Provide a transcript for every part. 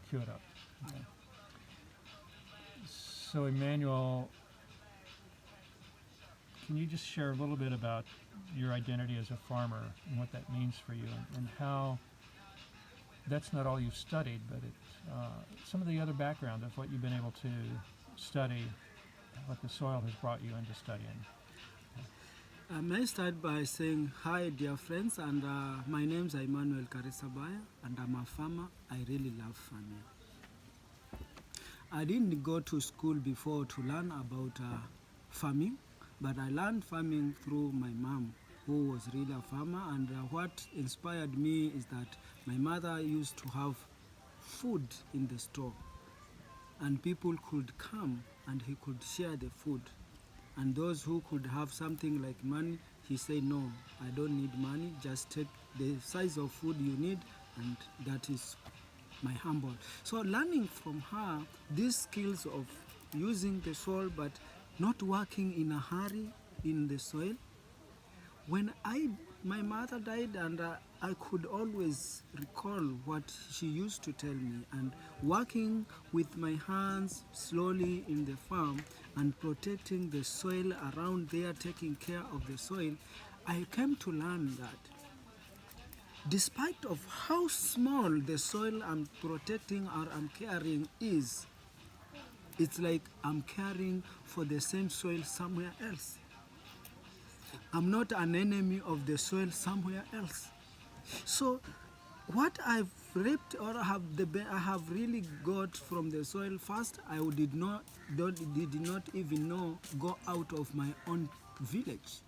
cue it up. Okay. So Emmanuel, can you just share a little bit about your identity as a farmer and what that means for you, and how that's not all you've studied, but some of the other background of what you've been able to study, what the soil has brought you into studying? I may start by saying hi, dear friends, and my name is Emmanuel Karisa Baya, and I'm a farmer. I really love farming. I didn't go to school before to learn about farming, but I learned farming through my mom, who was really a farmer, and what inspired me is that my mother used to have food in the store, and people could come and he could share the food. And those who could have something like money, he said, no, I don't need money, just take the size of food you need, and that is my humble. So learning from her these skills of using the soil but not working in a hurry in the soil. When my mother died, and I could always recall what she used to tell me, and working with my hands slowly in the farm and protecting the soil around there, taking care of the soil, I came to learn that despite of how small the soil I'm protecting or I'm caring is, it's like I'm caring for the same soil somewhere else. I'm not an enemy of the soil somewhere else. So what I've reaped or I have really got from the soil, first I did not even know go out of my own village.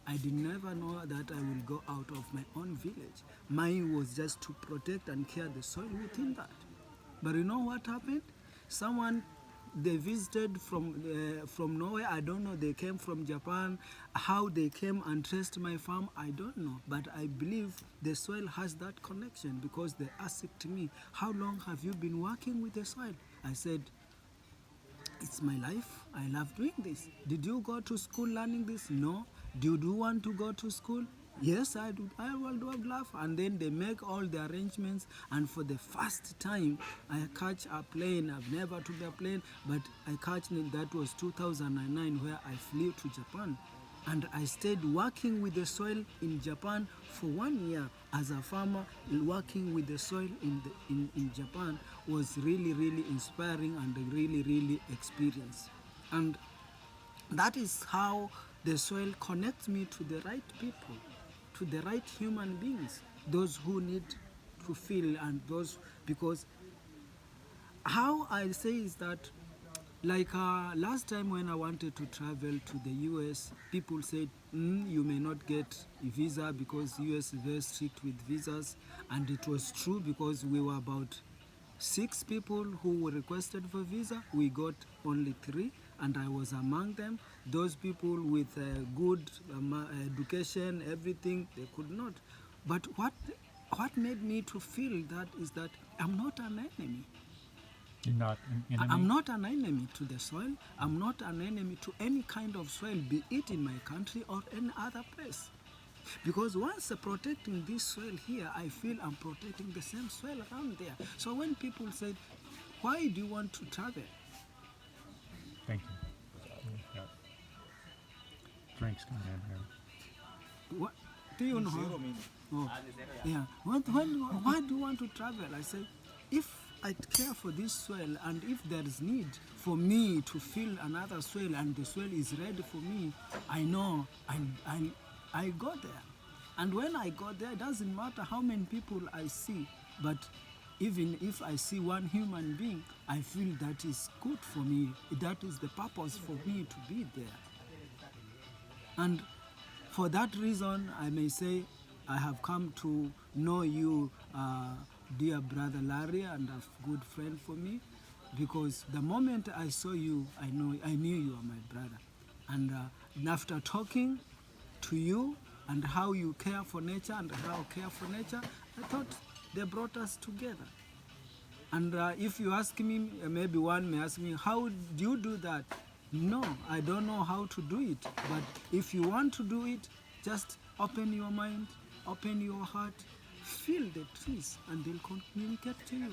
I did never know that I will go out of my own village. Mine was just to protect and care the soil within that. But you know what happened? Someone, they visited from nowhere. I don't know, they came from Japan. How they came and traced my farm, I don't know. But I believe the soil has that connection, because they asked me, how long have you been working with the soil? I said, it's my life. I love doing this. Did you go to school learning this? No. Do you want to go to school? Yes, I do. I will do a laugh. And then they make all the arrangements. And for the first time, I catch a plane. I've never took a plane, but I catch it. That was 2009, where I flew to Japan. And I stayed working with the soil in Japan for 1 year as a farmer. Working with the soil in Japan was really, really inspiring and a really, really experience. And that is how the soil connects me to the right people, to the right human beings, those who need to feel, and those, because how I say is that, like last time when I wanted to travel to the US, people said, you may not get a visa because US is very strict with visas. And it was true, because we were about 6 people who were requested for visa. We got only 3, and I was among them. Those people with good education, everything, they could not. But what made me to feel that is that I'm not an enemy. You're not an enemy? I'm not an enemy to the soil. I'm not an enemy to any kind of soil, be it in my country or any other place. Because once protecting this soil here, I feel I'm protecting the same soil around there. So when people say, why do you want to travel? Thank you. Yeah. Drinks coming in here. What do you know? Oh, yeah. Why do you want to travel? I say, if I care for this soil, and if there is need for me to fill another soil, and the soil is ready for me, I know I go there. And when I go there, it doesn't matter how many people I see, but even if I see one human being, I feel that is good for me. That is the purpose for me to be there. And for that reason, I may say I have come to know you, dear brother Larry, and a good friend for me, because the moment I saw you, I knew you are my brother. And after talking to you and how you care for nature and how I care for nature, I thought they brought us together. And if you ask me, maybe one may ask me, how do you do that? No, I don't know how to do it. But if you want to do it, just open your mind, open your heart, feel the trees, and they'll communicate to you.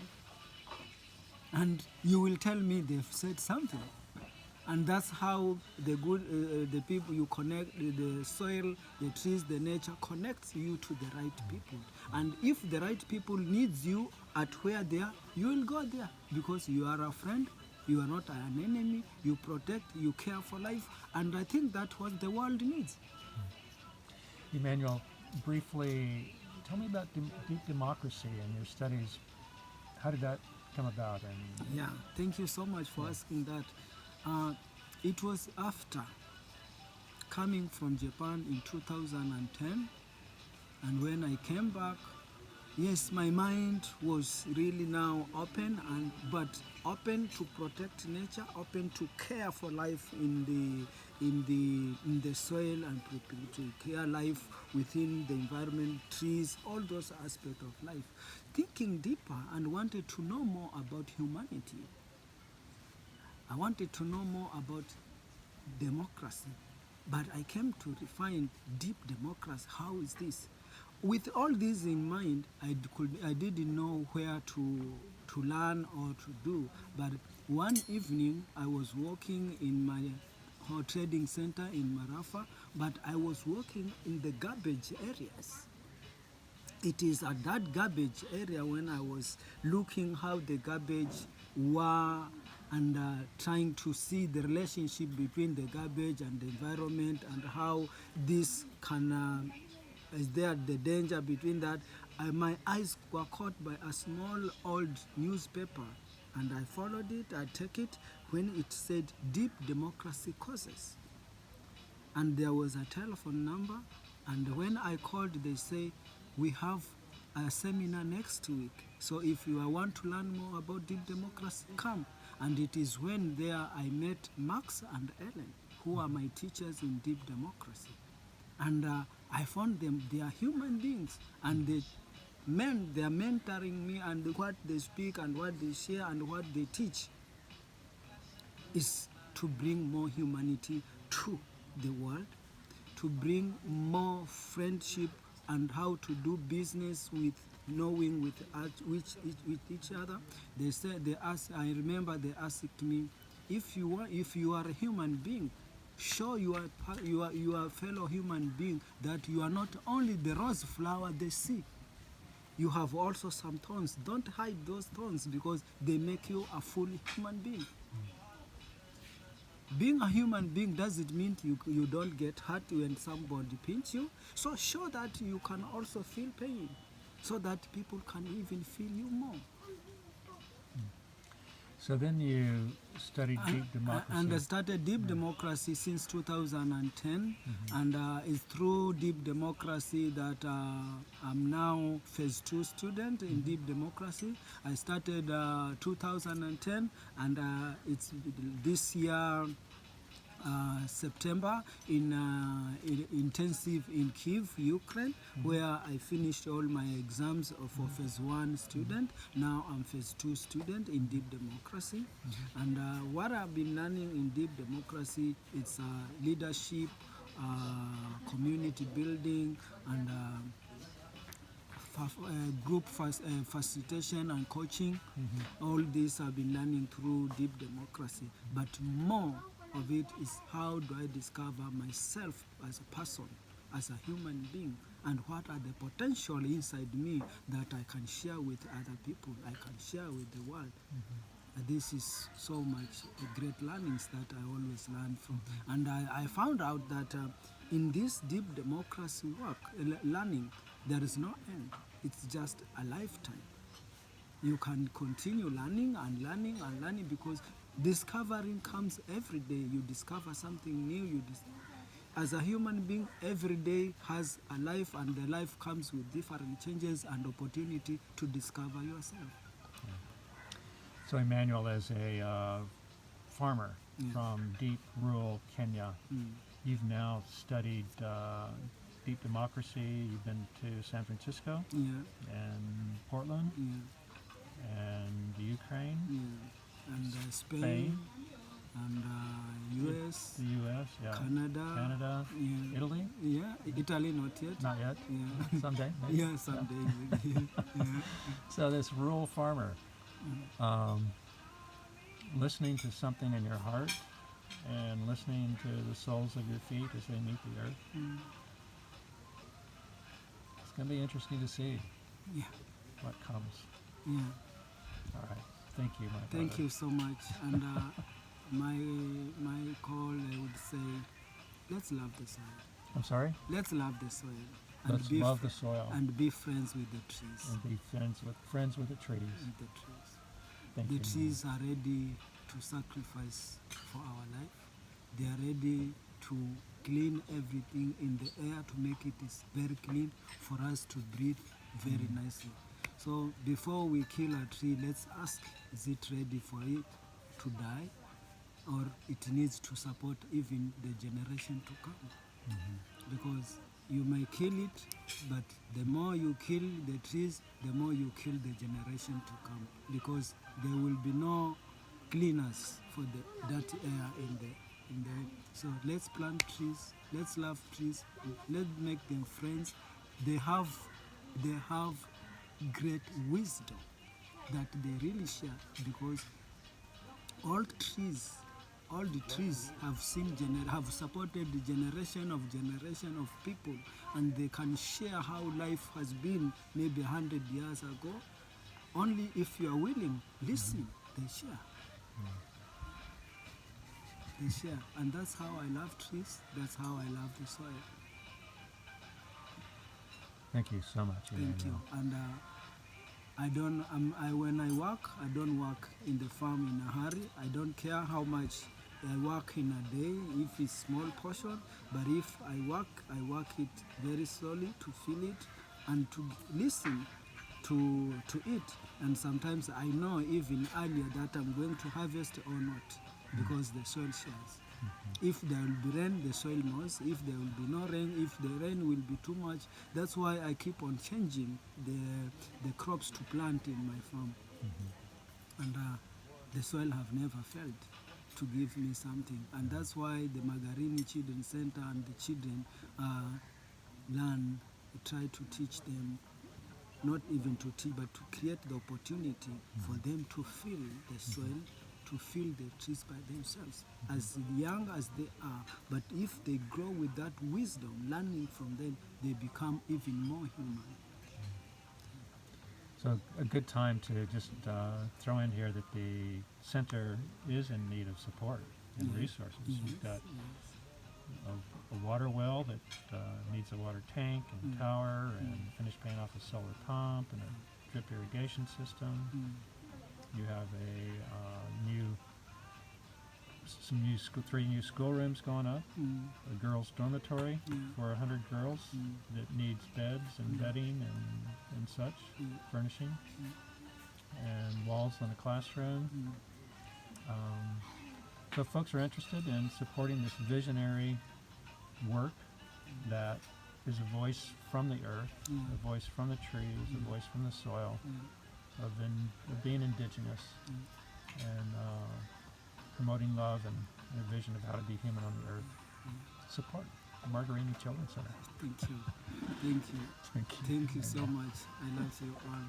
and you will tell me they've said something. And that's how the people you connect, the soil, the trees, the nature connects you to the right people. And if the right people needs you at where they are, you will go there because you are a friend, you are not an enemy, you protect, you care for life. And I think that's what the world needs. Emmanuel, briefly, tell me about deep democracy and your studies. How did that come about? And Yeah, thank you so much for asking that. It was after coming from Japan in 2010, and when I came back, yes, my mind was really now open, but open to protect nature, open to care for life in the soil, and to care life within the environment, trees, all those aspects of life. Thinking deeper and wanted to know more about humanity. I wanted to know more about democracy, but I came to find deep democracy. How is this? With all this in mind, I didn't know where to learn or to do. But one evening, I was walking in my trading center in Marafa, but I was walking in the garbage areas. It is at that garbage area when I was looking how the garbage were, and trying to see the relationship between the garbage and the environment, and how this can, is there the danger between that. My eyes were caught by a small old newspaper, and I followed it, I take it, when it said deep democracy causes. And there was a telephone number, and when I called, they say, we have a seminar next week. So if you want to learn more about deep democracy, come. And it is when there I met Max and Ellen, who are my teachers in deep democracy. And I found them, they are human beings, and they are mentoring me, and what they speak and what they share and what they teach is to bring more humanity to the world, to bring more friendship and how to do business with knowing with each other. They said, they asked, I remember they asked me, if you are a human being, show your fellow human being that you are not only the rose flower they see. You have also some thorns. Don't hide those thorns because they make you a full human being. Being a human being doesn't mean you don't get hurt when somebody pinch you. So show that you can also feel pain, so that people can even feel you more. so then you studied deep democracy. And I started deep democracy since 2010, and it's through deep democracy that I'm now phase 2 student in deep democracy. I started 2010, and it's this year September in intensive in Kyiv, Ukraine, where I finished all my exams for phase 1 student. Now I'm phase 2 student in deep democracy. And what I've been learning in deep democracy, it's leadership, community building, and group facilitation and coaching. All this I've been learning through deep democracy. But more of it is how do I discover myself as a person, as a human being, and what are the potential inside me that I can share with other people, I can share with the world. This is so much great learnings that I always learn from. And I found out that in this deep democracy work, learning, there is no end. It's just a lifetime. You can continue learning and learning and learning, because discovering comes every day. You discover something new. As a human being, every day has a life, and the life comes with different changes and opportunity to discover yourself. So Emmanuel, as a farmer from deep rural Kenya, you've now studied deep democracy. You've been to San Francisco and Portland and Ukraine, and Spain, and US, the U.S., Canada, Italy. Italy not yet. Not yet. Someday. Maybe. Yeah, someday. So this rural farmer, listening to something in your heart and listening to the soles of your feet as they meet the earth. Mm. It's going to be interesting to see Yeah. what comes. Yeah. All right. Thank you, my Thank brother. you so much. And my call, I would say, let's love the soil. I'm sorry? Let's love the soil. Let's love the soil And be friends with the trees. and be friends with the trees. And the trees. Thank The you. trees are ready to sacrifice for our life. They are ready to clean everything in the air to make it is very clean for us to breathe very nicely. So before we kill a tree, let's ask, is it ready for it to die? Or it needs to support even the generation to come? Because you may kill it, but the more you kill the trees, the more you kill the generation to come. Because there will be no cleaners for the dirty air in the. So let's plant trees. Let's love trees. Let's make them friends. They have great wisdom that they really share, because all the trees have have supported the generation of people, and they can share how life has been maybe 100 years ago. Only if you are willing, listen, they share. They share, and that's how I love trees. That's how I love the soil. Thank you so much, Thank you. Emmanuel. And when I work, I don't work in the farm in a hurry. I don't care how much I work in a day, if it's small portion. But if I work it very slowly to feel it and to listen to it. And sometimes I know even earlier that I'm going to harvest or not, because the soil shares. If there will be rain, the soil knows. If there will be no rain, if the rain will be too much, that's why I keep on changing the crops to plant in my farm. And the soil have never failed to give me something. And that's why the Magarini Children Centre and the children learn, try to teach them, not even to teach, but to create the opportunity for them to feel the soil, to feel the trees by themselves, as young as they are. But if they grow with that wisdom, learning from them, they become even more human. So a good time to just throw in here that the center is in need of support and resources. We've got a water well that needs a water tank and tower, and finished paying off a solar pump and a drip irrigation system. You have three new schoolrooms going up, a girls' dormitory for 100 girls that needs beds and bedding and such, furnishing, and walls in a classroom. So if folks are interested in supporting this visionary work that is a voice from the earth, a voice from the trees, a voice from the soil, of being indigenous and promoting love and a vision of how to be human on the earth. Support the Magarini Children Centre. Thank you. Thank you. Thank you. Thank you so much. I love you all.